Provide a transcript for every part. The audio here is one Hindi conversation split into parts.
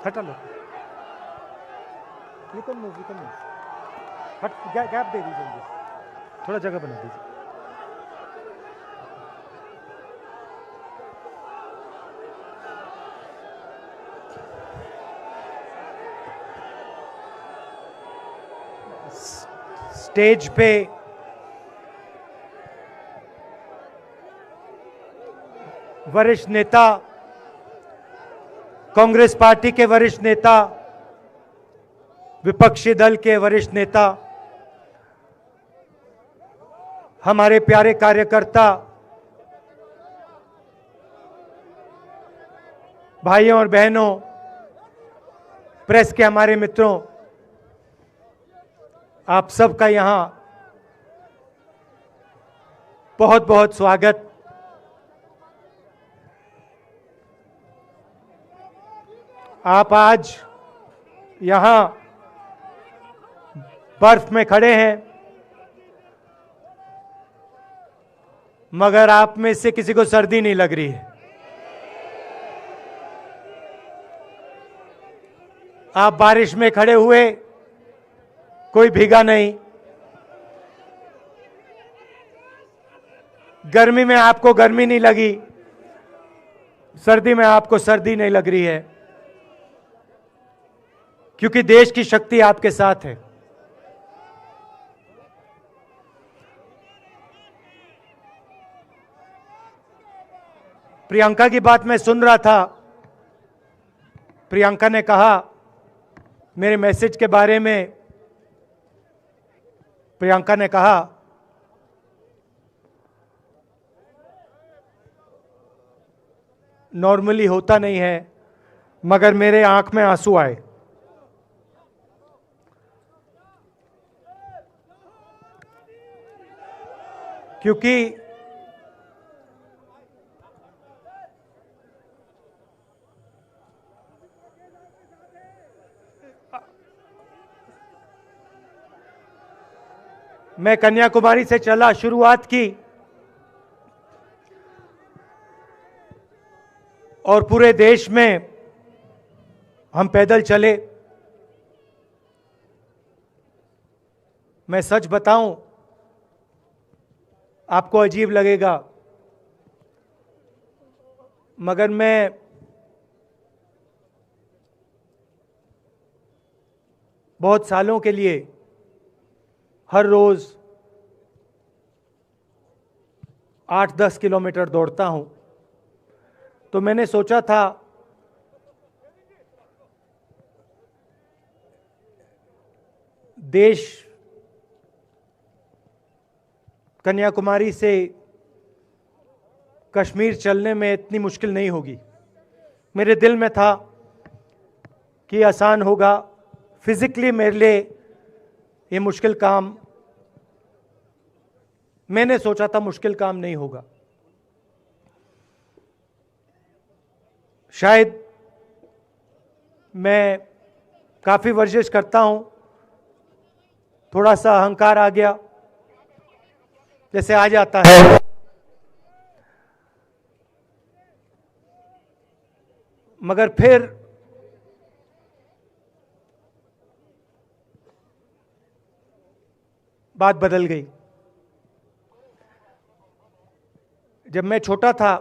हटा लो, यू कैन मूव, हट, गैप दे दीजिए मुझे, थोड़ा जगह बना दीजिए। स्टेज पे वरिष्ठ नेता, कांग्रेस पार्टी के वरिष्ठ नेता, विपक्षी दल के वरिष्ठ नेता, हमारे प्यारे कार्यकर्ता, भाइयों और बहनों, प्रेस के हमारे मित्रों, आप सबका यहां बहुत बहुत स्वागत। आप आज यहां बर्फ में खड़े हैं, मगर आप में से किसी को सर्दी नहीं लग रही है। आप बारिश में खड़े हुए, कोई भीगा नहीं। गर्मी में आपको गर्मी नहीं लगी, सर्दी में आपको सर्दी नहीं लग रही है, क्योंकि देश की शक्ति आपके साथ है। प्रियंका की बात मैं सुन रहा था। प्रियंका ने कहा मेरे मैसेज के बारे में, प्रियंका ने कहा नॉर्मली होता नहीं है, मगर मेरे आंख में आंसू आए। क्योंकि मैं कन्याकुमारी से चला, शुरुआत की और पूरे देश में हम पैदल चले। मैं सच बताऊं, आपको अजीब लगेगा, मगर मैं बहुत सालों के लिए हर रोज 8-10 किलोमीटर दौड़ता हूं। तो मैंने सोचा था देश कन्याकुमारी से कश्मीर चलने में इतनी मुश्किल नहीं होगी। मेरे दिल में था कि आसान होगा, फिजिकली मेरे लिए ये मुश्किल काम, मैंने सोचा था मुश्किल काम नहीं होगा। शायद मैं काफी वर्जिश करता हूं, थोड़ा सा अहंकार आ गया, जैसे आ जाता है। मगर फिर बात बदल गई। जब मैं छोटा था,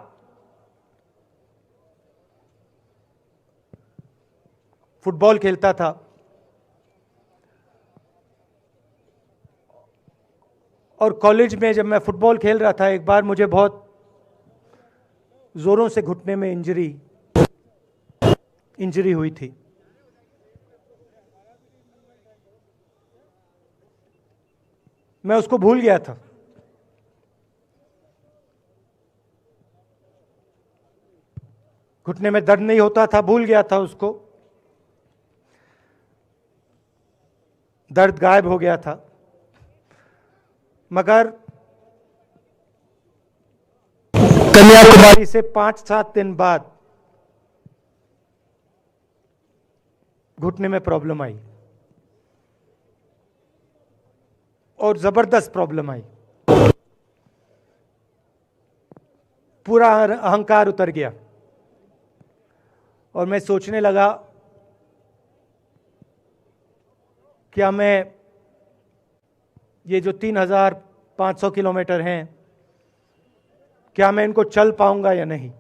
फुटबॉल खेलता था, और कॉलेज में जब मैं फुटबॉल खेल रहा था, एक बार मुझे बहुत जोरों से घुटने में इंजरी हुई थी। मैं उसको भूल गया था। घुटने में दर्द नहीं होता था, भूल गया था उसको, दर्द गायब हो गया था। मगर कन्याकुमारी से 5-7 दिन बाद घुटने में प्रॉब्लम आई, और जबरदस्त प्रॉब्लम आई। पूरा अहंकार उतर गया और मैं सोचने लगा क्या मैं ये जो 3,500 किलोमीटर हैं, क्या मैं इनको चल पाऊंगा या नहीं।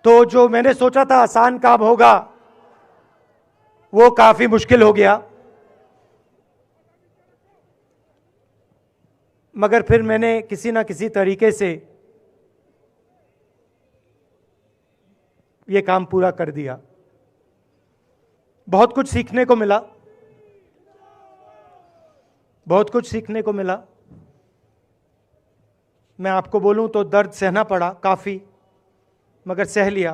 तो जो मैंने सोचा था आसान काम होगा, वो काफी मुश्किल हो गया। मगर फिर मैंने किसी ना किसी तरीके से ये काम पूरा कर दिया। बहुत कुछ सीखने को मिला, बहुत कुछ सीखने को मिला। मैं आपको बोलूं तो दर्द सहना पड़ा काफी, मगर सह लिया।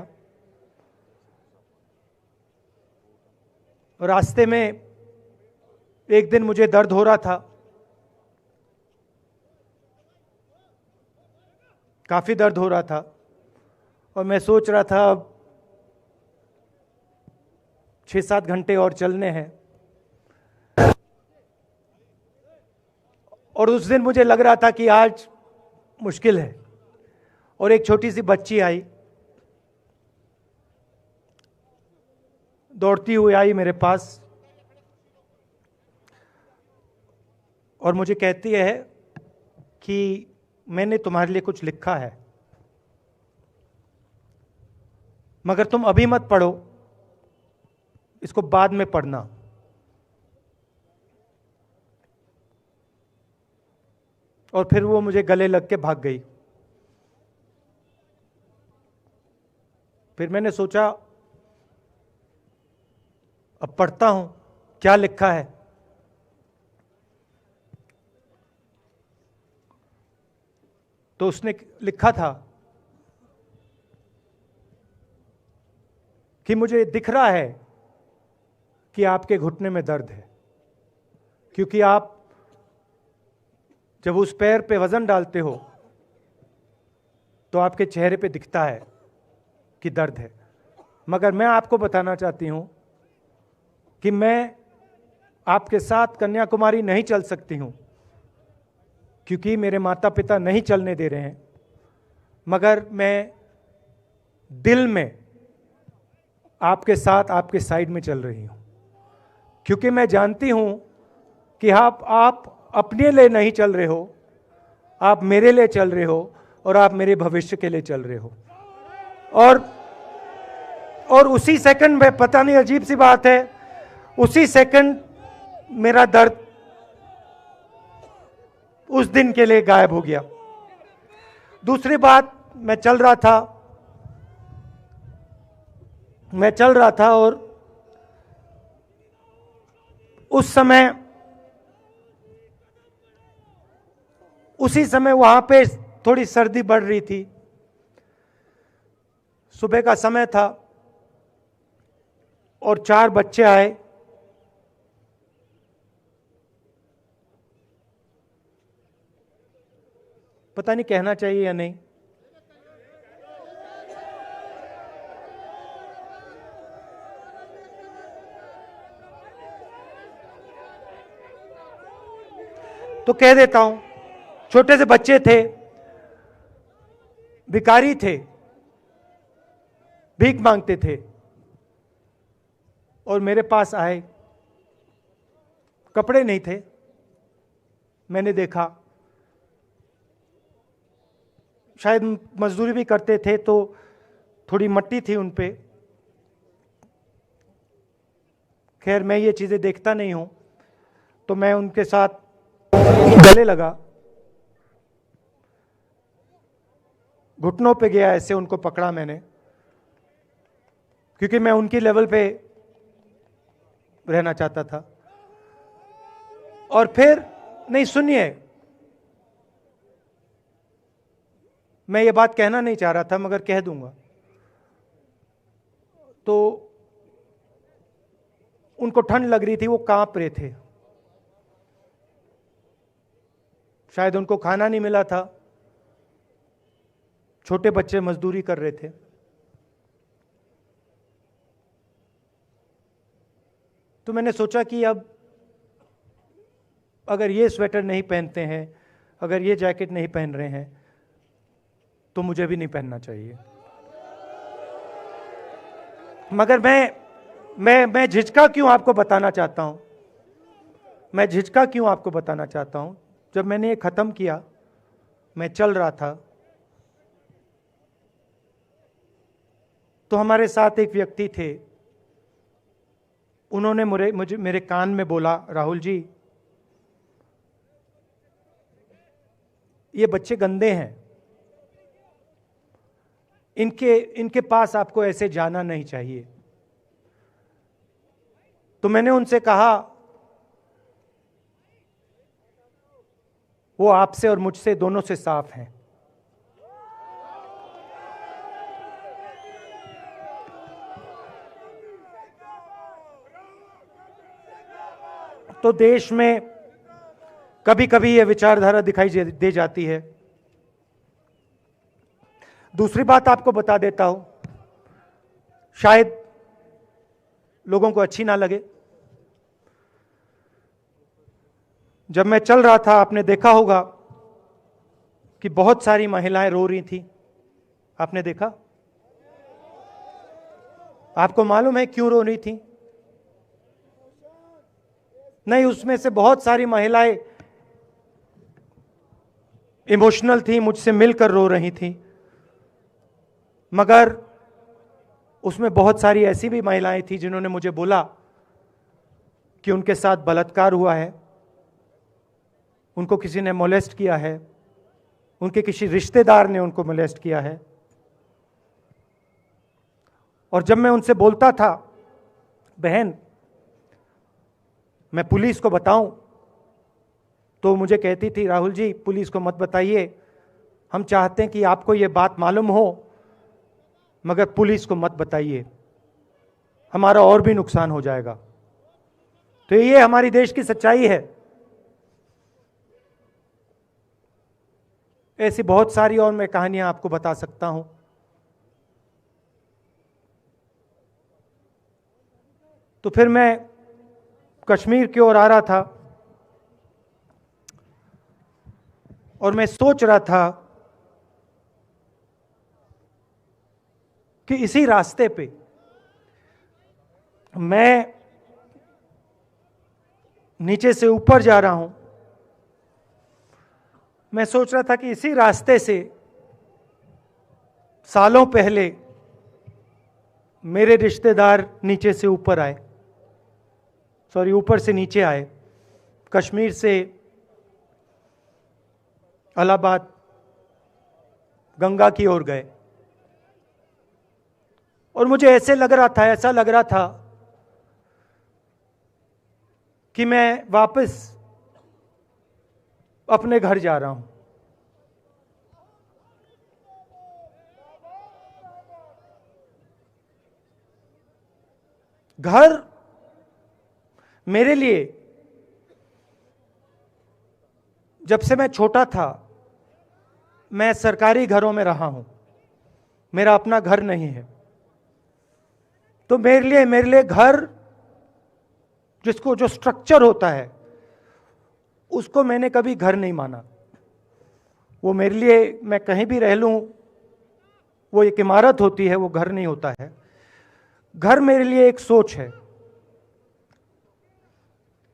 और रास्ते में एक दिन मुझे दर्द हो रहा था, काफी दर्द हो रहा था, और मैं सोच रहा था अब 6-7 घंटे और चलने हैं। और उस दिन मुझे लग रहा था कि आज मुश्किल है। और एक छोटी सी बच्ची आई, दौड़ती हुई आई मेरे पास, और मुझे कहती है कि मैंने तुम्हारे लिए कुछ लिखा है, मगर तुम अभी मत पढ़ो, इसको बाद में पढ़ना। और फिर वो मुझे गले लग के भाग गई। फिर मैंने सोचा अब पढ़ता हूं क्या लिखा है। तो उसने लिखा था कि मुझे दिख रहा है कि आपके घुटने में दर्द है, क्योंकि आप जब उस पैर पे वजन डालते हो तो आपके चेहरे पे दिखता है कि दर्द है। मगर मैं आपको बताना चाहती हूं कि मैं आपके साथ कन्याकुमारी नहीं चल सकती हूं, क्योंकि मेरे माता पिता नहीं चलने दे रहे हैं। मगर मैं दिल में आपके साथ, आपके साइड में चल रही हूं, क्योंकि मैं जानती हूं कि आप अपने लिए नहीं चल रहे हो, आप मेरे लिए चल रहे हो, और आप मेरे भविष्य के लिए चल रहे हो। और उसी सेकंड में, पता नहीं अजीब सी बात है, उसी सेकंड मेरा दर्द उस दिन के लिए गायब हो गया। दूसरी बात, मैं चल रहा था और उसी समय वहां पे थोड़ी सर्दी बढ़ रही थी। सुबह का समय था और 4 बच्चे आए। पता नहीं कहना चाहिए या नहीं। तो कह देता हूं, छोटे से बच्चे थे, भिखारी थे, भीख मांगते थे, और मेरे पास आए। कपड़े नहीं थे, मैंने देखा, शायद मजदूरी भी करते थे तो थोड़ी मट्टी थी उन पे। खैर, मैं ये चीजें देखता नहीं हूं, तो मैं उनके साथ गले लगा, घुटनों पे गया, ऐसे उनको पकड़ा मैंने, क्योंकि मैं उनकी लेवल पे रहना चाहता था। और फिर, नहीं सुनिए, मैं ये बात कहना नहीं चाह रहा था, मगर कह दूंगा। तो उनको ठंड लग रही थी, वो कांप रहे थे, शायद उनको खाना नहीं मिला था, छोटे बच्चे मजदूरी कर रहे थे। तो मैंने सोचा कि अब अगर ये स्वेटर नहीं पहनते हैं, अगर ये जैकेट नहीं पहन रहे हैं, तो मुझे भी नहीं पहनना चाहिए। मगर मैं मैं झिझका क्यों आपको बताना चाहता हूं, मैं झिझका क्यों आपको बताना चाहता हूं। जब मैंने ये खत्म किया, मैं चल रहा था, तो हमारे साथ एक व्यक्ति थे, उन्होंने मुझे मेरे कान में बोला, राहुल जी ये बच्चे गंदे हैं, इनके पास आपको ऐसे जाना नहीं चाहिए। तो मैंने उनसे कहा, वो आपसे और मुझसे दोनों से साफ हैं। तो देश में कभी कभी यह विचारधारा दिखाई दे जाती है। दूसरी बात आपको बता देता हूं, शायद लोगों को अच्छी ना लगे। जब मैं चल रहा था, आपने देखा होगा कि बहुत सारी महिलाएं रो रही थी। आपने देखा? आपको मालूम है क्यों रो रही थी? नहीं, उसमें से बहुत सारी महिलाएं इमोशनल थी, मुझसे मिलकर रो रही थी, मगर उसमें बहुत सारी ऐसी भी महिलाएं थी जिन्होंने मुझे बोला कि उनके साथ बलात्कार हुआ है, उनको किसी ने मोलेस्ट किया है, उनके किसी रिश्तेदार ने उनको मोलेस्ट किया है। और जब मैं उनसे बोलता था, बहन मैं पुलिस को बताऊं, तो मुझे कहती थी, राहुल जी पुलिस को मत बताइए, हम चाहते हैं कि आपको ये बात मालूम हो, मगर पुलिस को मत बताइए, हमारा और भी नुकसान हो जाएगा। तो ये हमारी देश की सच्चाई है। ऐसी बहुत सारी और मैं कहानियां आपको बता सकता हूं। तो फिर मैं कश्मीर की ओर आ रहा था और मैं सोच रहा था कि इसी रास्ते पे मैं नीचे से ऊपर जा रहा हूं। मैं सोच रहा था कि इसी रास्ते से सालों पहले मेरे रिश्तेदार नीचे से ऊपर आए, सॉरी ऊपर से नीचे आए, कश्मीर से इलाहाबाद गंगा की ओर गए। और मुझे ऐसा लग रहा था कि मैं वापस अपने घर जा रहा हूं। घर मेरे लिए, जब से मैं छोटा था, मैं सरकारी घरों में रहा हूं, मेरा अपना घर नहीं है। तो मेरे लिए घर, जिसको जो स्ट्रक्चर होता है, उसको मैंने कभी घर नहीं माना। वो मेरे लिए, मैं कहीं भी रह लूं, वो एक इमारत होती है, वो घर नहीं होता है। घर मेरे लिए एक सोच है,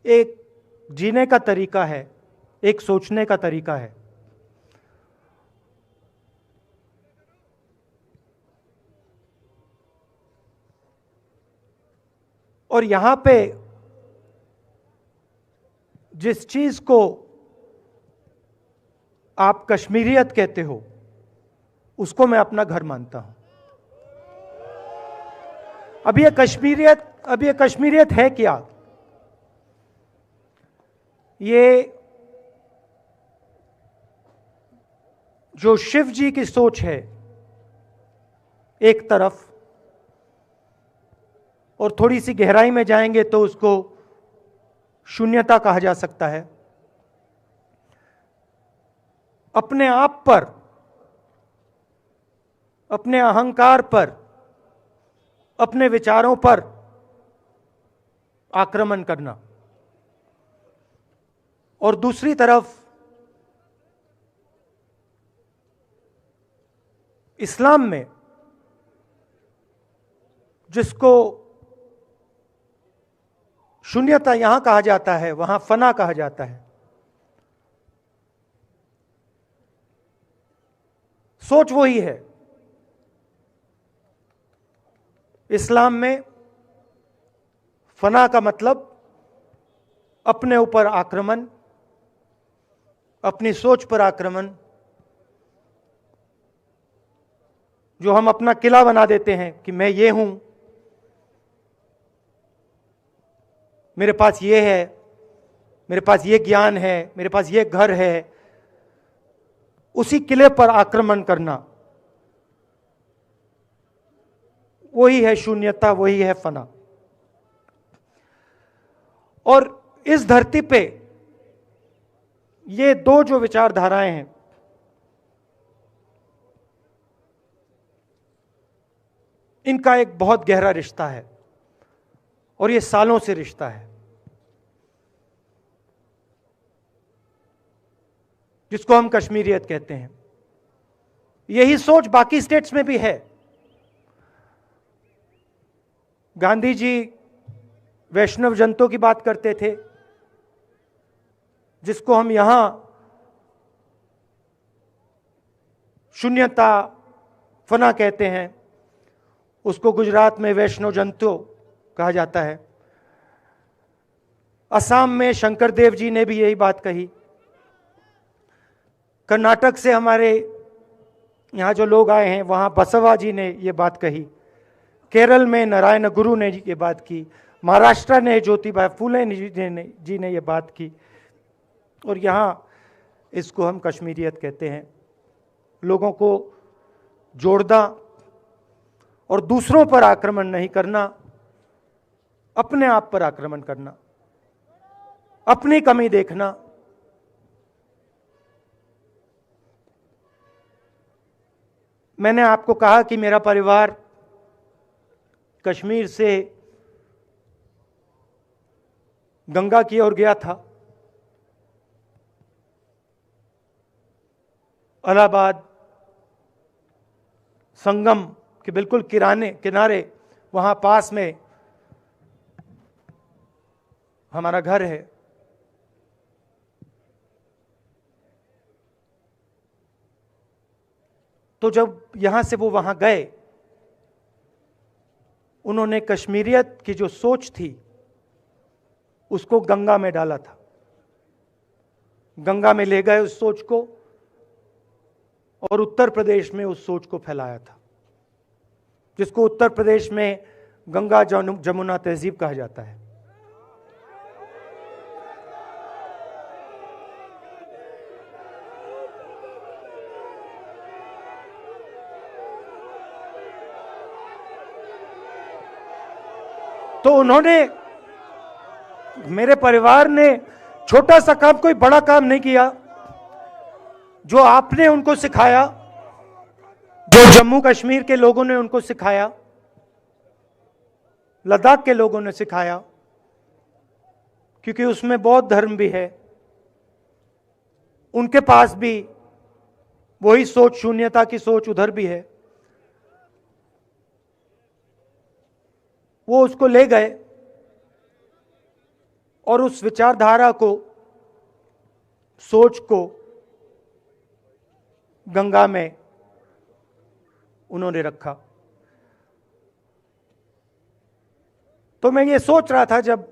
एक जीने का तरीका है, एक सोचने का तरीका है। और यहां पे जिस चीज को आप कश्मीरियत कहते हो, उसको मैं अपना घर मानता हूं। अब ये कश्मीरियत है क्या? ये जो शिव जी की सोच है एक तरफ, और थोड़ी सी गहराई में जाएंगे तो उसको शून्यता कहा जा सकता है। अपने आप पर, अपने अहंकार पर, अपने विचारों पर आक्रमण करना, और दूसरी तरफ इस्लाम में जिसको शून्यता यहां कहा जाता है, वहां फना कहा जाता है। सोच वही है। इस्लाम में फना का मतलब अपने ऊपर आक्रमण, अपनी सोच पर आक्रमण, जो हम अपना किला बना देते हैं कि मैं ये हूं, मेरे पास ये है, मेरे पास ये ज्ञान है, मेरे पास ये घर है, उसी किले पर आक्रमण करना, वही है शून्यता, वही है फना। और इस धरती पे ये दो जो विचारधाराएं हैं, इनका एक बहुत गहरा रिश्ता है और ये सालों से रिश्ता है, जिसको हम कश्मीरियत कहते हैं। यही सोच बाकी स्टेट्स में भी है। गांधी जी वैष्णव जनतों की बात करते थे, जिसको हम यहां शून्यता, फना कहते हैं, उसको गुजरात में वैष्णव जनतो कहा जाता है। असम में शंकर देव जी ने भी यही बात कही। कर्नाटक से हमारे यहाँ जो लोग आए हैं, वहाँ बसवा जी ने ये बात कही। केरल में नारायण गुरु ने ये बात की। महाराष्ट्र ने ज्योतिबा फुले जी ने ये बात की। और यहाँ इसको हम कश्मीरियत कहते हैं। लोगों को जोड़ना और दूसरों पर आक्रमण नहीं करना, अपने आप पर आक्रमण करना, अपनी कमी देखना। मैंने आपको कहा कि मेरा परिवार कश्मीर से गंगा की ओर गया था। इलाहाबाद संगम के बिल्कुल किनारे वहां पास में हमारा घर है। तो जब यहां से वो वहां गए, उन्होंने कश्मीरियत की जो सोच थी उसको गंगा में डाला था। गंगा में ले गए उस सोच को और उत्तर प्रदेश में उस सोच को फैलाया था, जिसको उत्तर प्रदेश में गंगा जमुना तहजीब कहा जाता है। तो उन्होंने, मेरे परिवार ने छोटा सा काम, कोई बड़ा काम नहीं किया। जो आपने उनको सिखाया, जो जम्मू कश्मीर के लोगों ने उनको सिखाया, लद्दाख के लोगों ने सिखाया, क्योंकि उसमें बौद्ध धर्म भी है, उनके पास भी वही सोच, शून्यता की सोच उधर भी है। वो उसको ले गए और उस विचारधारा को, सोच को गंगा में उन्होंने रखा। तो मैं ये सोच रहा था, जब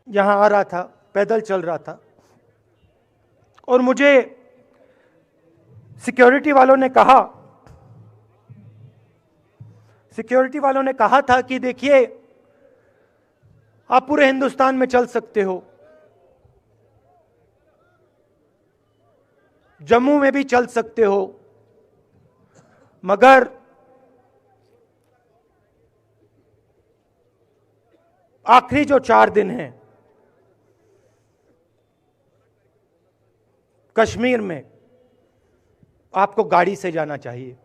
यहां आ रहा था, पैदल चल रहा था, और मुझे सिक्योरिटी वालों ने कहा था कि देखिए, आप पूरे हिंदुस्तान में चल सकते हो, जम्मू में भी चल सकते हो, मगर आखिरी जो 4 दिन हैं कश्मीर में, आपको गाड़ी से जाना चाहिए।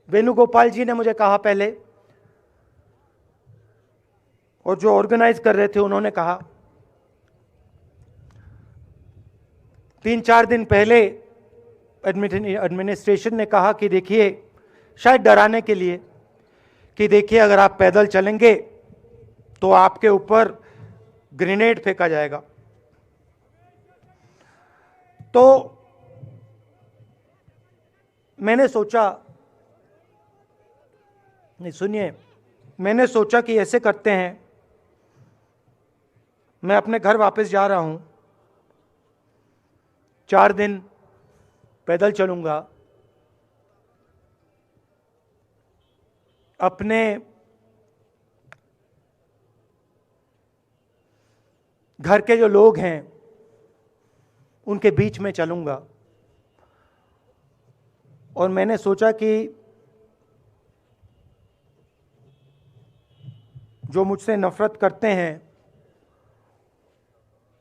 वेणुगोपाल जी ने मुझे कहा पहले, और जो ऑर्गेनाइज कर रहे थे उन्होंने कहा। 3-4 दिन पहले एडमिनिस्ट्रेशन ने कहा कि देखिए, शायद डराने के लिए कि देखिए अगर आप पैदल चलेंगे तो आपके ऊपर ग्रेनेड फेंका जाएगा। तो मैंने सोचा, नहीं सुनिए, मैंने सोचा कि ऐसे करते हैं, मैं अपने घर वापस जा रहा हूं, 4 दिन पैदल चलूंगा, अपने घर के जो लोग हैं उनके बीच में चलूंगा। और मैंने सोचा कि जो मुझसे नफरत करते हैं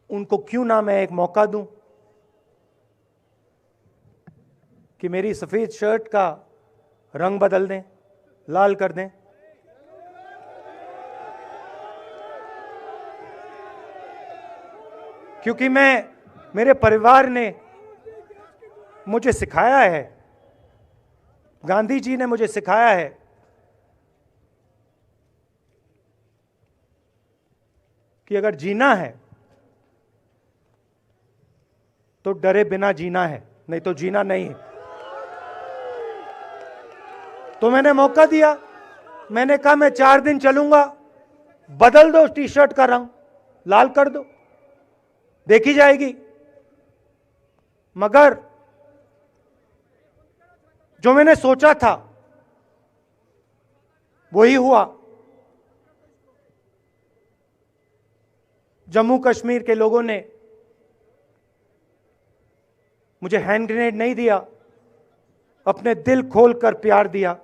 उनको क्यों ना मैं एक मौका दूं कि मेरी सफेद शर्ट का रंग बदल दें, लाल कर दें। क्योंकि मेरे परिवार ने मुझे सिखाया है, गांधी जी ने मुझे सिखाया है कि अगर जीना है तो डरे बिना जीना है, नहीं तो जीना नहीं है। तो मैंने मौका दिया, मैंने कहा मैं 4 दिन चलूंगा, बदल दो टी शर्ट का रंग, लाल कर दो, देखी जाएगी। मगर जो मैंने सोचा था वही हुआ। जम्मू कश्मीर के लोगों ने मुझे हैंड ग्रेनेड नहीं दिया, अपने दिल खोलकर प्यार दिया,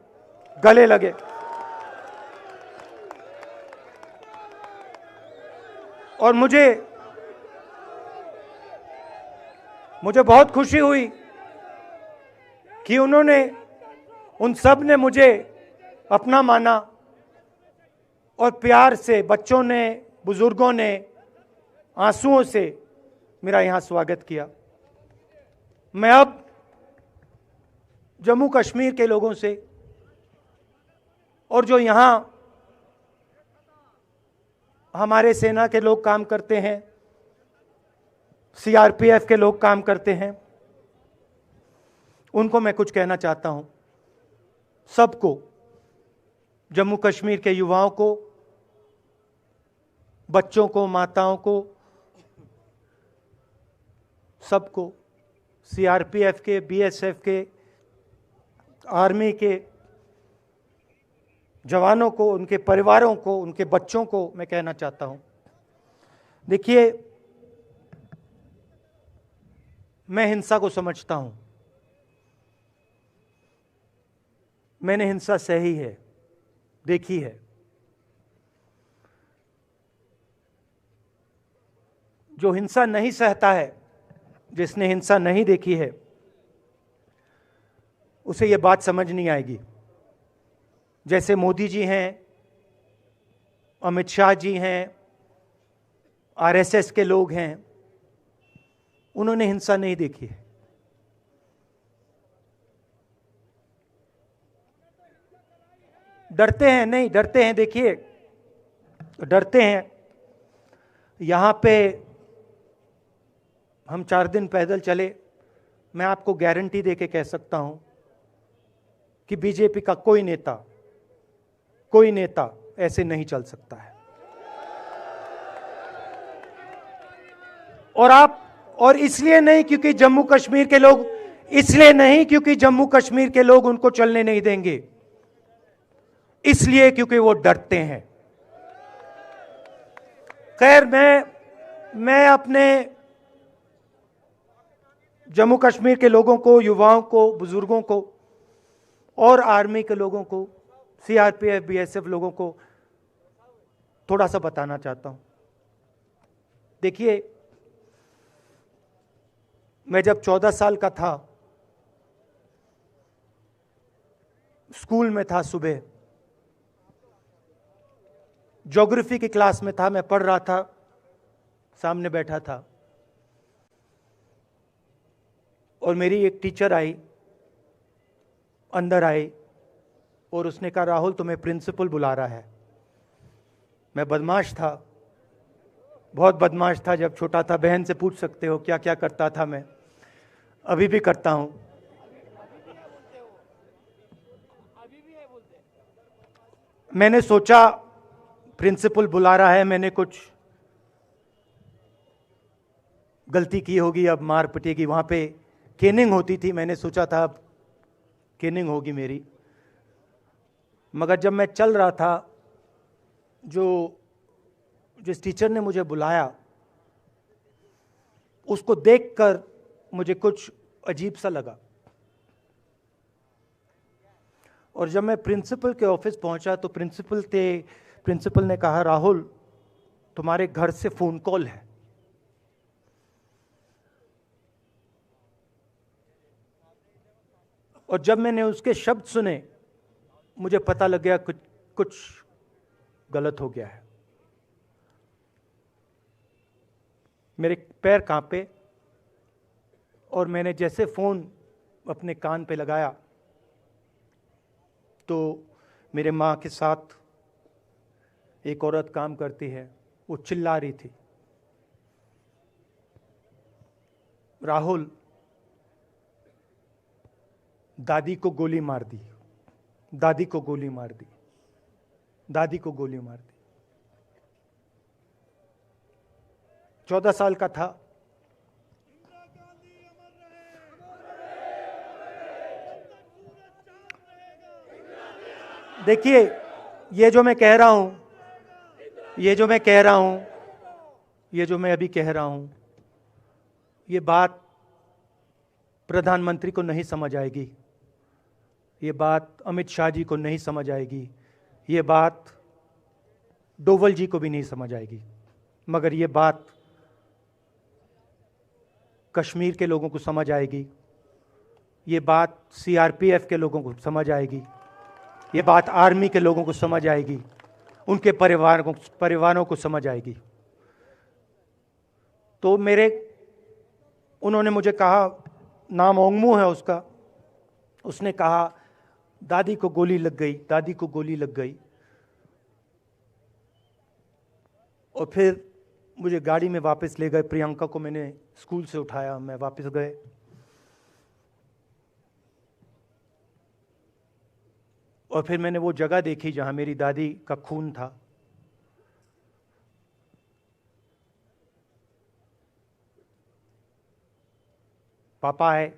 गले लगे। और मुझे बहुत खुशी हुई कि उन सब ने मुझे अपना माना और प्यार से, बच्चों ने, बुजुर्गों ने आंसुओं से मेरा यहां स्वागत किया। मैं अब जम्मू कश्मीर के लोगों से और जो यहां हमारे सेना के लोग काम करते हैं, सीआरपीएफ के लोग काम करते हैं, उनको मैं कुछ कहना चाहता हूं। सबको, जम्मू कश्मीर के युवाओं को, बच्चों को, माताओं को, सबको, सीआरपीएफ के, बीएसएफ के, आर्मी के जवानों को, उनके परिवारों को, उनके बच्चों को मैं कहना चाहता हूं, देखिए मैं हिंसा को समझता हूं, मैंने हिंसा सही है, देखी है। जो हिंसा नहीं सहता है, जिसने हिंसा नहीं देखी है, उसे यह बात समझ नहीं आएगी। जैसे मोदी जी हैं, अमित शाह जी हैं, आरएसएस के लोग हैं, उन्होंने हिंसा नहीं देखी है। डरते हैं, नहीं डरते हैं, देखिए डरते हैं। यहां पे हम 4 दिन पैदल चले, मैं आपको गारंटी देके कह सकता हूं कि बीजेपी का कोई नेता ऐसे नहीं चल सकता है। और इसलिए नहीं क्योंकि जम्मू कश्मीर के लोग, इसलिए नहीं क्योंकि जम्मू कश्मीर के लोग उनको चलने नहीं देंगे, इसलिए क्योंकि वो डरते हैं। खैर, मैं अपने जम्मू कश्मीर के लोगों को, युवाओं को, बुजुर्गों को और आर्मी के लोगों को, सीआरपीएफ, बीएसएफ लोगों को थोड़ा सा बताना चाहता हूं। देखिए, मैं जब 14 साल का था, स्कूल में था, सुबह ज्योग्राफी की क्लास में था, मैं पढ़ रहा था, सामने बैठा था और मेरी एक टीचर आई, अंदर आई और उसने कहा राहुल तुम्हें प्रिंसिपल बुला रहा है। मैं बदमाश था, बहुत बदमाश था जब छोटा था। बहन से पूछ सकते हो क्या क्या करता था मैं, अभी भी करता हूं। मैंने सोचा प्रिंसिपल बुला रहा है, मैंने कुछ गलती की होगी, अब मार पिटेगी। वहां पे केनिंग होती थी, मैंने सोचा था अब केनिंग होगी मेरी। मगर जब मैं चल रहा था, जिस टीचर ने मुझे बुलाया उसको देखकर मुझे कुछ अजीब सा लगा। और जब मैं प्रिंसिपल के ऑफिस पहुंचा तो प्रिंसिपल ने कहा राहुल तुम्हारे घर से फोन कॉल है। और जब मैंने उसके शब्द सुने मुझे पता लग गया कुछ गलत हो गया है। मेरे पैर कांपे और मैंने जैसे फोन अपने कान पे लगाया तो मेरे मां के साथ एक औरत काम करती है, वो चिल्ला रही थी राहुल दादी को गोली मार दी, दादी को गोली मार दी, दादी को गोली मार दी। 14 साल का था। देखिए ये जो मैं कह रहा हूं, ये जो मैं अभी कह रहा हूं, ये बात प्रधानमंत्री को नहीं समझ आएगी, ये बात अमित शाह जी को नहीं समझ आएगी, ये बात डोवल जी को भी नहीं समझ आएगी, मगर ये बात कश्मीर के लोगों को समझ आएगी, ये बात सीआरपीएफ के लोगों को समझ आएगी, ये बात आर्मी के लोगों को समझ आएगी, उनके परिवारों को समझ आएगी। तो उन्होंने मुझे कहा, नाम ओंगमू है उसका, उसने कहा दादी को गोली लग गई, दादी को गोली लग गई। और फिर मुझे गाड़ी में वापस ले गए, प्रियंका को मैंने स्कूल से उठाया, मैं वापस गए। और फिर मैंने वो जगह देखी जहां मेरी दादी का खून था। पापा आए,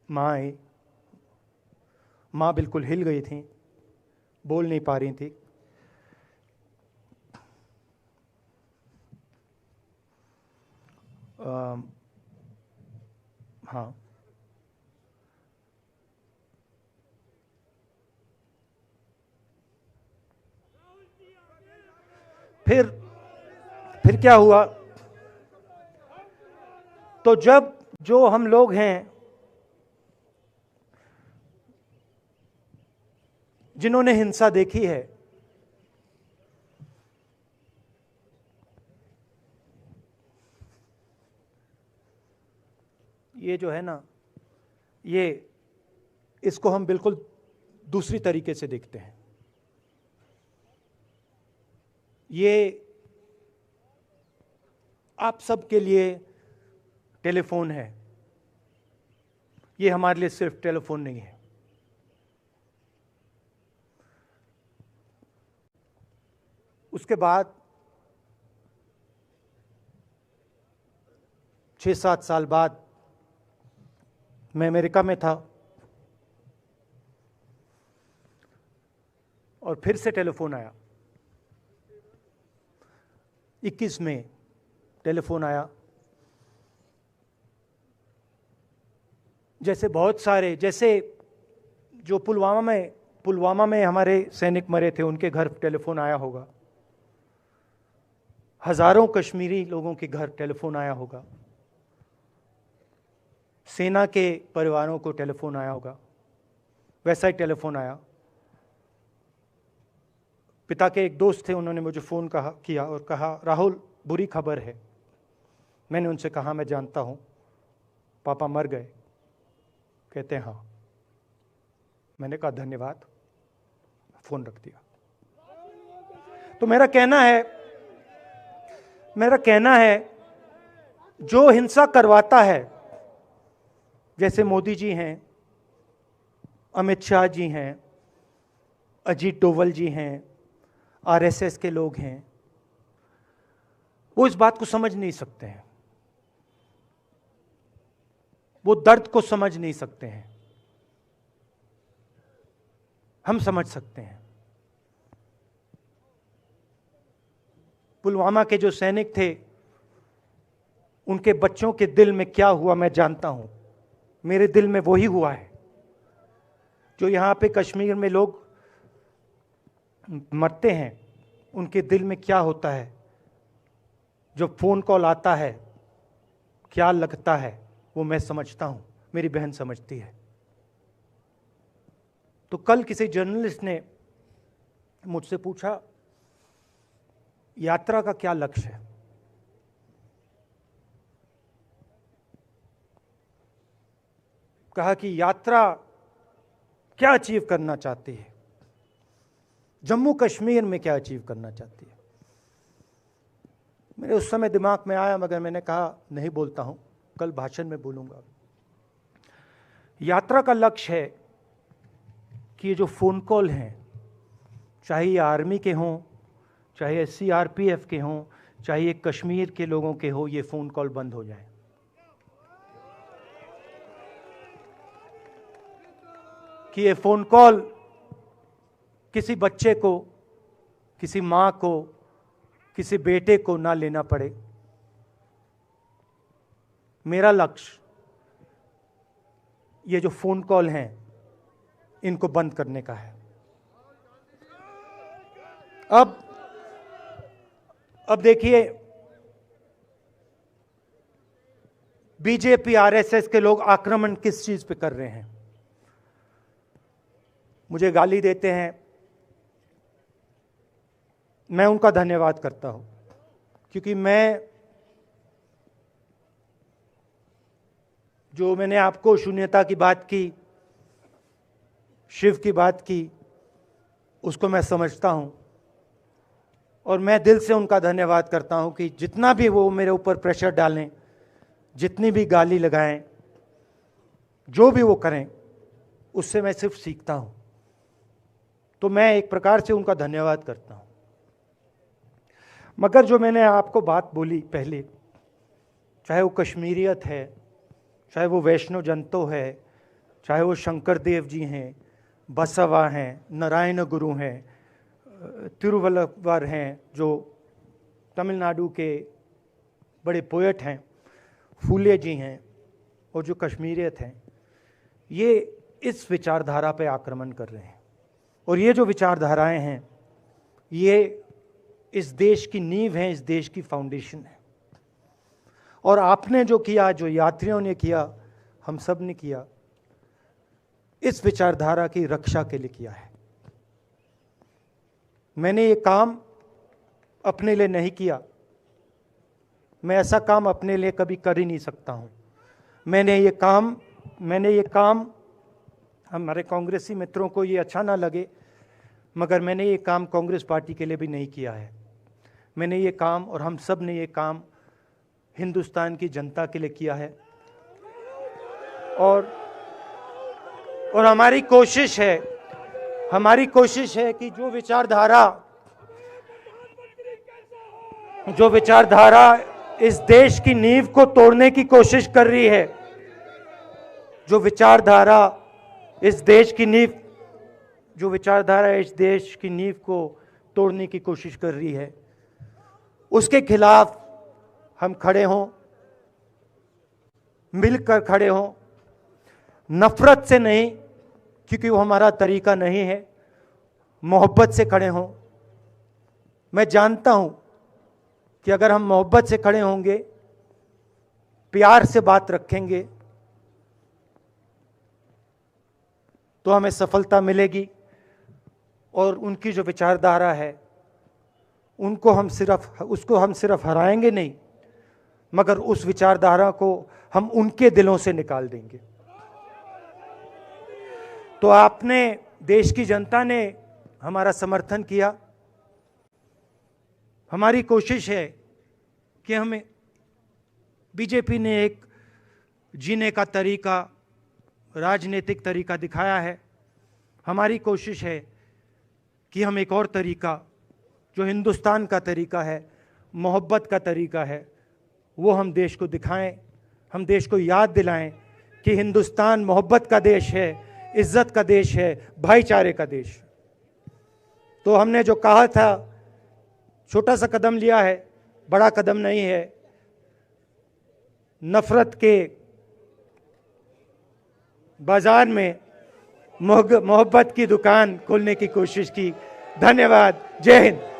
माँ आई। माँ बिल्कुल हिल गई थी, बोल नहीं पा रही थी। हाँ, फिर क्या हुआ? तो जो हम लोग हैं जिन्होंने हिंसा देखी है, ये जो है ना, इसको हम बिल्कुल दूसरी तरीके से देखते हैं। ये आप सबके लिए टेलीफोन है, ये हमारे लिए सिर्फ टेलीफोन नहीं है। उसके बाद 6-7 साल बाद मैं अमेरिका में था और फिर से टेलीफोन आया। 21 में टेलीफोन आया। जैसे बहुत सारे, जैसे जो पुलवामा में हमारे सैनिक मरे थे, उनके घर टेलीफोन आया होगा। हजारों कश्मीरी लोगों के घर टेलीफोन आया होगा। सेना के परिवारों को टेलीफोन आया होगा। वैसा ही टेलीफोन आया। पिता के एक दोस्त थे, उन्होंने मुझे फ़ोन किया और कहा राहुल बुरी खबर है। मैंने उनसे कहा मैं जानता हूँ, पापा मर गए। कहते हैं हाँ। मैंने कहा धन्यवाद, फोन रख दिया। तो मेरा कहना है जो हिंसा करवाता है, जैसे मोदी जी हैं, अमित शाह जी हैं, अजीत डोवल जी हैं, आरएसएस के लोग हैं, वो इस बात को समझ नहीं सकते हैं, वो दर्द को समझ नहीं सकते हैं। हम समझ सकते हैं। पुलवामा के जो सैनिक थे, उनके बच्चों के दिल में क्या हुआ मैं जानता हूं। मेरे दिल में वही हुआ है जो यहां पे कश्मीर में लोग मरते हैं, उनके दिल में क्या होता है। जो फोन कॉल आता है क्या लगता है, वो मैं समझता हूं, मेरी बहन समझती है। तो कल किसी जर्नलिस्ट ने मुझसे पूछा यात्रा का क्या लक्ष्य है। कहा कि यात्रा क्या अचीव करना चाहती है, जम्मू कश्मीर में क्या अचीव करना चाहती है। मेरे उस समय दिमाग में आया, मगर मैंने कहा नहीं बोलता हूं, कल भाषण में बोलूंगा। यात्रा का लक्ष्य है कि ये जो फोन कॉल हैं, चाहे ये आर्मी के हों, चाहे सीआरपीएफ के हों, चाहे ये कश्मीर के लोगों के हो, ये फोन कॉल बंद हो जाए। कि ये फोन कॉल किसी बच्चे को, किसी मां को, किसी बेटे को ना लेना पड़े। मेरा लक्ष्य ये जो फोन कॉल हैं इनको बंद करने का है। अब देखिए, बीजेपी आरएसएस के लोग आक्रमण किस चीज पे कर रहे हैं। मुझे गाली देते हैं, मैं उनका धन्यवाद करता हूं, क्योंकि मैंने आपको शून्यता की बात की, शिव की बात की, उसको मैं समझता हूं। और मैं दिल से उनका धन्यवाद करता हूं कि जितना भी वो मेरे ऊपर प्रेशर डालें, जितनी भी गाली लगाएं, जो भी वो करें, उससे मैं सिर्फ सीखता हूं। तो मैं एक प्रकार से उनका धन्यवाद करता हूं। मगर जो मैंने आपको बात बोली पहले, चाहे वो कश्मीरियत है, चाहे वो वैष्णव जंतो है, चाहे वो शंकर देव जी हैं, बसवा हैं, नारायण गुरु हैं, तिरुवल्लुवर हैं, जो तमिलनाडु के बड़े पोएट हैं, फूले जी हैं, और जो कश्मीरियत हैं, ये इस विचारधारा पे आक्रमण कर रहे हैं। और ये जो विचारधाराएं हैं, ये इस देश की नींव है, इस देश की फाउंडेशन है। और आपने जो किया, जो यात्रियों ने किया, हम सब ने किया, इस विचारधारा की रक्षा के लिए किया है। मैंने ये काम अपने लिए नहीं किया, मैं ऐसा काम अपने लिए कभी कर ही नहीं सकता हूं। मैंने ये काम हमारे कांग्रेसी मित्रों को ये अच्छा ना लगे, मगर मैंने ये काम कांग्रेस पार्टी के लिए भी नहीं किया है। मैंने ये काम, और हम सब ने ये काम हिंदुस्तान की जनता के लिए किया है। और हमारी कोशिश है कि जो विचारधारा इस देश की नींव को तोड़ने की कोशिश कर रही है, जो विचारधारा इस देश की नींव को तोड़ने की कोशिश कर रही है, उसके खिलाफ हम खड़े हों, मिलकर खड़े हों, नफरत से नहीं, क्योंकि वो हमारा तरीका नहीं है, मोहब्बत से खड़े हों। मैं जानता हूं कि अगर हम मोहब्बत से खड़े होंगे, प्यार से बात रखेंगे, तो हमें सफलता मिलेगी। और उनकी जो विचारधारा है, उसको हम सिर्फ हराएंगे नहीं, मगर उस विचारधारा को हम उनके दिलों से निकाल देंगे। तो आपने देश की जनता ने हमारा समर्थन किया। हमारी कोशिश है कि हमें बीजेपी ने एक जीने का तरीका, राजनीतिक तरीका दिखाया है। हमारी कोशिश है कि हम एक और तरीका, जो हिंदुस्तान का तरीका है, मोहब्बत का तरीका है, वो हम देश को दिखाएं। हम देश को याद दिलाएं कि हिंदुस्तान मोहब्बत का देश है, इज्जत का देश है, भाईचारे का देश। तो हमने जो कहा था, छोटा सा कदम लिया है, बड़ा कदम नहीं है। नफरत के बाजार में मोहब्बत की दुकान खोलने की कोशिश की। धन्यवाद। जय हिंद।